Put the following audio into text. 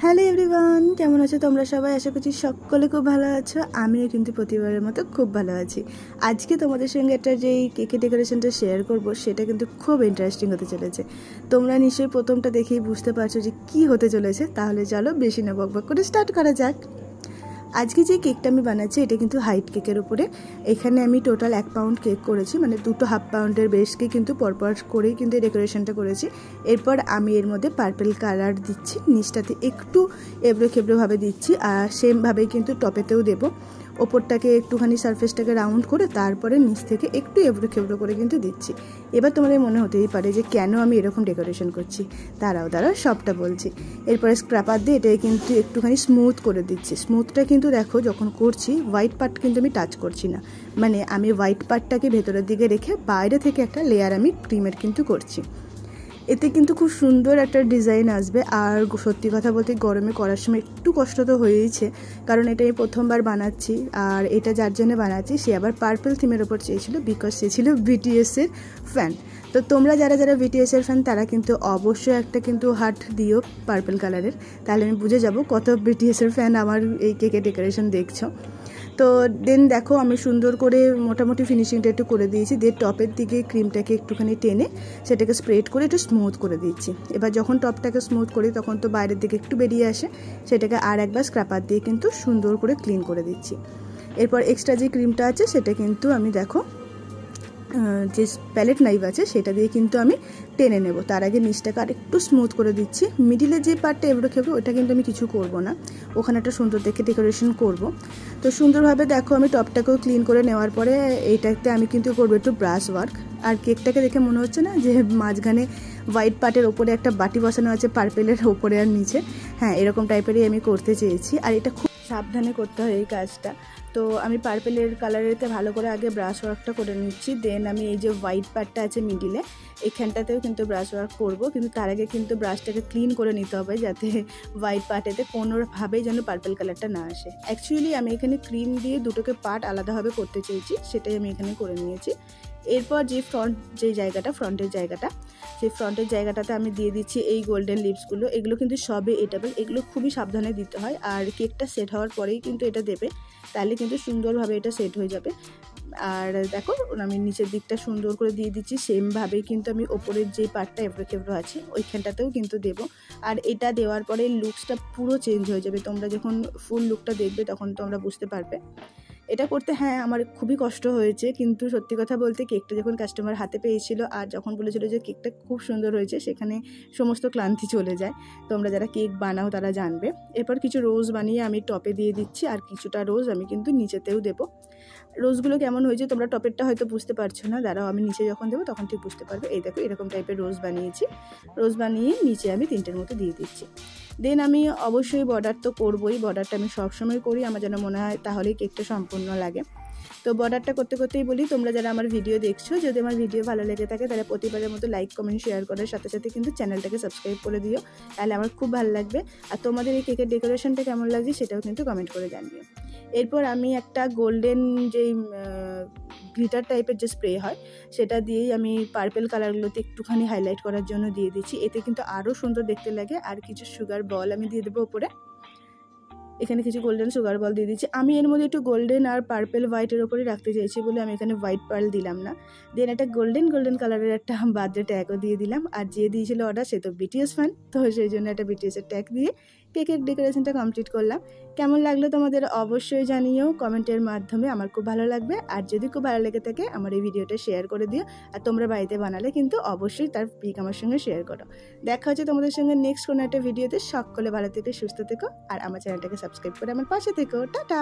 Hello everyone, কেমন আছো তোমরা সবাই? আশা করছি সকলে খুব ভালো আছো। আমিও কিন্তু প্রতিবারের মতো খুব ভালো আছি। আজকে তোমাদের সঙ্গে একটা যেই কেকের ডেকোরেশনটা শেয়ার করব সেটা কিন্তু খুব ইন্টারেস্টিং হতে চলেছে। তোমরা নিশ্চয়ই প্রথমটা দেখেই বুঝতে পারছো যে কি হতে চলেছে। তাহলে চলো বেশি না বকবক করে স্টার্ট করা যাক। আজকে যে কেকটা আমি বানাচ্ছি এটা কিন্তু হাইট কেকের উপরে। এখানে আমি টোটাল 1 পাউন্ড কেক করেছি, মানে 2 হাফ পাউন্ডের বেশকে কিন্তু পরপর করেই কিন্তু ডেকোরেশনটা করেছি। এরপর আমি এর মধ্যে পার্পল কালার দিচ্ছি, নিচটাতে একটু এবড়ো খেবড়োভাবে দিচ্ছি, আর সেমভাবেই কিন্তু টপেতেও দেবো। ওপরটাকে একটুখানি সারফেসটাকে রাউন্ড করে তারপরে নিচ থেকে একটু এবড়ো খেবড়ো করে কিন্তু দিচ্ছি। এবার তোমাদের মনে হতেই পারে যে কেন আমি এরকম ডেকোরেশন করছি। দাঁড়াও সবটা বলছি। এরপরে স্ক্র্যাপার দিয়ে এটাই কিন্তু একটুখানি স্মুথ করে দিচ্ছি। স্মুথটা কিন্তু দেখো যখন করছি হোয়াইট পার্ট কিন্তু আমি টাচ করছি না, মানে আমি হোয়াইট পার্টটাকে ভেতরের দিকে রেখে বাইরে থেকে একটা লেয়ার আমি ক্রিমের কিন্তু করছি। এতে কিন্তু খুব সুন্দর একটা ডিজাইন আসবে। আর সত্যি কথা বলতে গরমে করার সময় একটু কষ্ট তো হয়েইছে, কারণ এটা আমি প্রথমবার বানাচ্ছি। আর এটা যার জন্য বানাচ্ছি সে আবার পার্পল থিমের ওপর চেয়েছিল, বিকজ সে ছিল বিটিএসের ফ্যান। তো তোমরা যারা যারা বিটিএসের ফ্যান তারা কিন্তু অবশ্যই একটা কিন্তু হার্ট দিও পার্পল কালারের, তাহলে আমি বুঝে যাব কত বিটিএসের ফ্যান আমার এই কেকের ডেকোরেশন দেখছো। তো দেন দেখো আমি সুন্দর করে মোটামুটি ফিনিশিংটা একটু করে দিয়েছি। দিয়ে টপের দিকে ক্রিমটাকে একটুখানি টেনে সেটাকে স্প্রেড করে একটু স্মুথ করে দিচ্ছি। এবার যখন টপটাকে স্মুথ করি তখন তো বাইরের দিকে একটু বেরিয়ে আসে, সেটাকে আর একবার স্ক্র্যাপার দিয়ে কিন্তু সুন্দর করে ক্লিন করে দিচ্ছি। এরপর এক্সট্রা যে ক্রিমটা আছে সেটা কিন্তু আমি দেখো যে প্যালেট নাইফ আছে সেটা দিয়ে কিন্তু আমি টেনে নেব। তার আগে নিচটাকে আর একটু স্মুথ করে দিচ্ছি। মিডিলের যে পার্টটা এবড়ো খেবড়ো ওটা কিন্তু আমি কিছু করব না, ওখানে একটা সুন্দর দেখে ডেকোরেশন করব। তো সুন্দরভাবে দেখো আমি টপটাকেও ক্লিন করে নেওয়ার পরে এইটাতে আমি কিন্তু করবো একটু ব্রাশ ওয়ার্ক। আর কেকটাকে দেখে মনে হচ্ছে না যে মাঝখানে হোয়াইট পার্টের ওপরে একটা বাটি বসানো আছে পার্পেলের ওপরে আর নিচে? হ্যাঁ, এরকম টাইপেরই আমি করতে চেয়েছি। আর এটা খুব সাবধানে করতে হয় এই কাজটা। তো আমি পার্পেলের কালারেতে ভালো করে আগে ব্রাশ ওয়ার্কটা করে নিচ্ছি। দেন আমি এই যে হোয়াইট পার্টটা আছে মিডিলে এখানটাতেও কিন্তু ব্রাশ ওয়ার্ক করবো, কিন্তু তার আগে কিন্তু ব্রাশটাকে ক্লিন করে নিতে হবে যাতে হোয়াইট পার্টেতে কোনোভাবেই যেন পার্পেল কালারটা না আসে। অ্যাকচুয়ালি আমি এখানে ক্রিম দিয়ে দুটোকে পার্ট আলাদাভাবে করতে চেয়েছি, সেটাই আমি এখানে করে নিয়েছি। এরপর যে ফ্রন্টের জায়গাটা সেই ফ্রন্টের জায়গাটাতে আমি দিয়ে দিচ্ছি এই গোল্ডেন লিপসগুলো। এগুলো কিন্তু সবে এটাবেল, এগুলো খুবই সাবধানে দিতে হয়। আর কেকটা সেট হওয়ার পরেই কিন্তু এটা দেবে, তাহলে কিন্তু সুন্দরভাবে এটা সেট হয়ে যাবে। আর দেখো আমি নিচের দিকটা সুন্দর করে দিয়ে দিচ্ছি। সেমভাবেই কিন্তু আমি ওপরের যে পার্টটা এবড়ো খেবড়ো আছে ওইখানটাতেও কিন্তু দেবো। আর এটা দেওয়ার পরে লুকসটা পুরো চেঞ্জ হয়ে যাবে। তোমরা যখন ফুল লুকটা দেখবে তখন তোমরা বুঝতে পারবে। এটা করতে হ্যাঁ আমার খুবই কষ্ট হয়েছে, কিন্তু সত্যি কথা বলতে কেকটা যখন কাস্টমার হাতে পেয়েছিল আর যখন বলেছিল যে কেকটা খুব সুন্দর হয়েছে সেখানে সমস্ত ক্লান্তি চলে যায়। তোমরা যারা কেক বানাও তারা জানবে। এরপর কিছু রোজ বানিয়ে আমি টপে দিয়ে দিচ্ছি, আর কিছুটা রোজ আমি কিন্তু নিচেতেও দেবো। রোজগুলো কেমন হয়েছে তোমরা টপেরটা হয়তো বুঝতে পারছো না, দাঁড়াও আমি নিচে যখন দেবো তখন ঠিক বুঝতে পারবে। এই দেখো এরকম টাইপের রোজ বানিয়েছি। রোজ বানিয়ে নিচে আমি 3টের মতো দিয়ে দিচ্ছি। দেন আমি অবশ্যই বর্ডার তো করবোই, বর্ডারটা আমি সবসময় করি, আমার যেন মনে হয় তাহলেই কেকটা সম্পূর্ণ লাগে। তো বর্ডারটা করতে করতেই বলি, তোমরা যারা আমার ভিডিও দেখছো যদি আমার ভিডিও ভালো লেগে থাকে তাহলে প্রতিবারের মতো লাইক কমেন্ট শেয়ার করার সাথে সাথে কিন্তু চ্যানেলটাকে সাবস্ক্রাইব করে দিও, তাহলে আমার খুব ভালো লাগবে। আর তোমাদের এই কেকের ডেকোরেশনটা কেমন লাগছে সেটাও কিন্তু কমেন্ট করে জানিও। এরপর আমি একটা গোল্ডেন যেই গ্লিটার টাইপের যে স্প্রে হয় সেটা দিয়েই আমি পার্পেল কালারগুলোতে একটুখানি হাইলাইট করার জন্য দিয়ে দিচ্ছি, এতে কিন্তু আরও সুন্দর দেখতে লাগে। আর কিছু সুগার বল আমি দিয়ে দেবো ওপরে, এখানে কিছু গোল্ডেন সুগার বল দিয়ে দিচ্ছি। আমি এর মধ্যে একটু গোল্ডেন আর পার্পেল হোয়াইটের ওপরে রাখতে চাইছি বলে আমি এখানে হোয়াইট পার্ল দিলাম না। দেন একটা গোল্ডেন কালারের একটা বার্থডে ট্যাগও দিয়ে দিলাম। আর যে দিয়েছিল অর্ডার সে তো বিটিএস ফ্যান, তো সেই জন্য একটা বিটিএসের ট্যাগ দিয়ে কেকের ডেকোরেশনটা কমপ্লিট করলাম। কেমন লাগলো তোমাদের অবশ্যই জানিও কমেন্টের মাধ্যমে, আমার খুব ভালো লাগবে। আর যদি খুব ভালো লেগে থাকে আমার এই ভিডিওটা শেয়ার করে দিও। আর তোমরা বাড়িতে বানালে কিন্তু অবশ্যই তার পিক আমার সঙ্গে শেয়ার করো। দেখা হচ্ছে তোমাদের সঙ্গে নেক্সট কোনো একটা ভিডিওতে। সকলে ভালো থেকো, সুস্থ থেকো, আর আমার চ্যানেলটাকে সাবস্ক্রাইব করে আমার পাশে থেকো। টাটা।